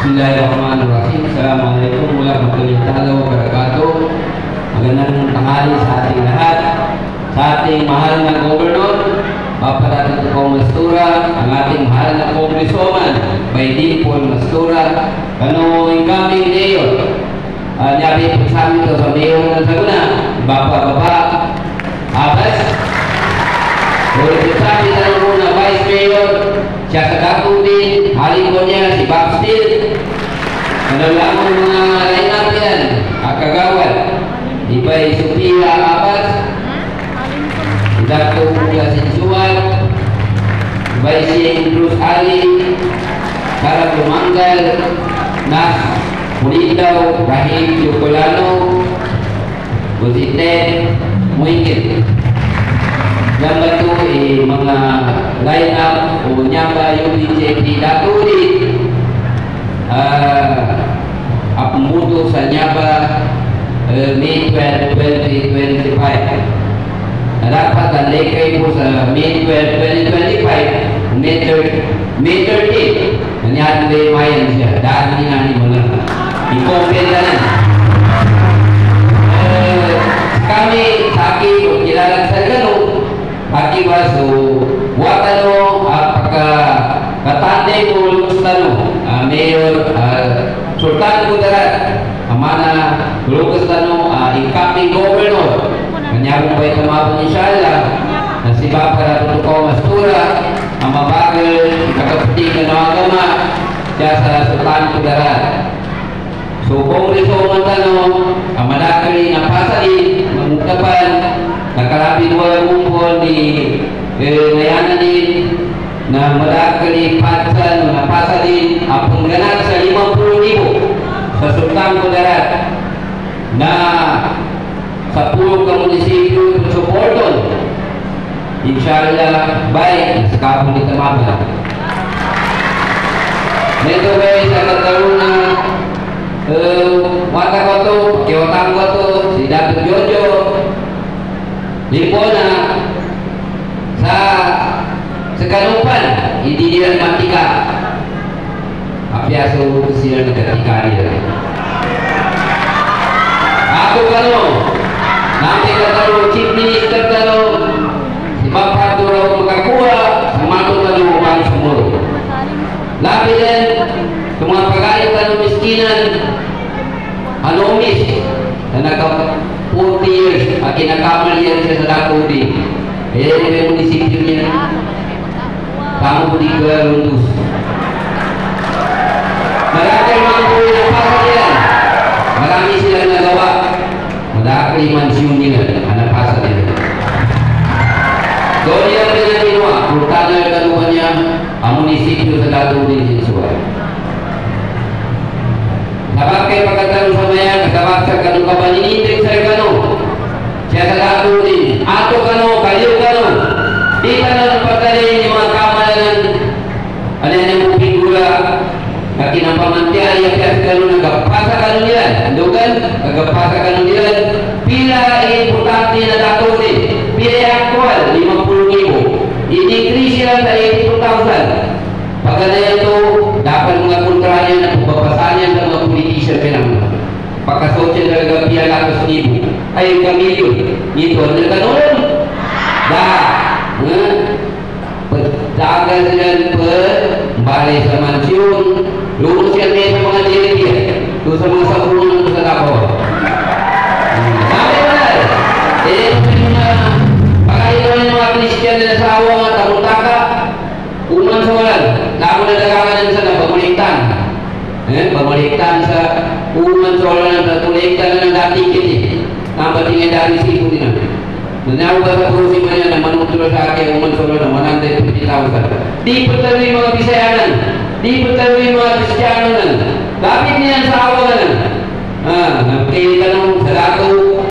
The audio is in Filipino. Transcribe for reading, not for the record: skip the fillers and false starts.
Bismillahirrahmanirrahim. Assalamualaikum warahmatullahi wabarakatuh. Magandang tanghali sa ating lahat. Sa ating mahal na gobernador, Bapak Datuk Toko Mastura, ang ating mahal na congresswoman, Baydin Paul Mastura, kanong incoming mayor. Nyabi po sa amin ito sa mayor ng Laguna, Bapak Abbas. Ulit po sa amin na muna vice mayor, siya sa Dato din, halin ko niya si Bob Steele. Lamang mga line-up yan, kagawad. Iba'y Sophia Abbas, Dato Yasin Suwan, Iba'y si Bruce Ali, Sarah Lumanggal, Nas Pulidaw, Rahim Yukulano, Buzite, Muingit. Yang itu mga line-up o nyamba yung BJP Dato din. Apumuto sa Nyaba May 12, 2025. Dapat ang lekay po sa May 12, 2025, May 30. Nangyari na yung mayan siya. Daan ni nga ni mga i-compare na lang. Kami sa akin, kung kilala sa gano'n, Aki baso, watano katande ko lukustano, Mayor Sultan Kudarat, amana lukustano, incoming governor, kanyang po ito mapon inshallah, na si Bapak Datuk Toko Mastura, ang mabagal, ikakaputing na agama, siya sa Sultan Kudarat. So, kongreso mantano, ang malakali na pasali, mangutapan, nakarabi dua kumpul di ngayanan din na malakali patsan na pasalin apong ganat sa 50,000 sa Sultan Kudarat na sa 10 ka munisipyo supporton. Inshallah, baik sa kapong ni Tamaba. Medyo baik sa katarungan mata ko to, kiwatang ko to, si Dato Jojo, limpo na sa Kanupan, hindi nila matika. Apyaso sila nagkatika nila. Ako kano, namin katalo, Chief Minister kano, si Bapak Duro makakuha, sa matong maluhuman sumuro. Labi din, sa mga pagkain kano miskinan, anumis, na naka 40 years, at kinakamal yan siya sa Dato din. Eh, may munisipyo niya. Kamu di Garundus. Marami mga buhay na pasal yan. Marami silang nagawa. Madakali mansyon nila. Anak pasal nila. Doon yan rin ang ginawa. Purtana yung kanuhan niya ang munisipyo sa Dato din Sinsuay. Sabag kayo pagkatanong sa maya, kasabag sa kanong kapaninintrik sa kano. Siya sa Dato din. Ato kano, kayo kano. Di ka na napagdali yung mga kamalan. Ano yan yung figura na kinapamantiyan yung kaya kano nagapasa kano nila. Andugan, nagapasa kano nila. Pila importante na Dato din. Pila aktual, 50,000. I-decrease sila sa 82,000. Pagkanayan to, dapat mga kontra niya na pagpapasahan ng mga politician pinang pagkasosya talaga pia lakas nibo ay kamilyon nito na kanon pagdagan sila balay sa mansyon lulus yan sa mga dirigyan doon sa mga sabunan sa Davao. Sabi mo na pagkailan ng mga Christian na sa awa nga tamutaka uman sa walan lako na dagangan sa napamuliktan pamuliktan sa uman sa walan na tuliktan na ng dating kiti nabatingin dari sipo din namin nanyawa sa purusi mo niya na manuturo sa akin uman sa walan na 150,000 di patuloy mga Bisayanan di patuloy mga Kristiyano nan lapit niyan sa awa na nan nagkili ka nung sa Dato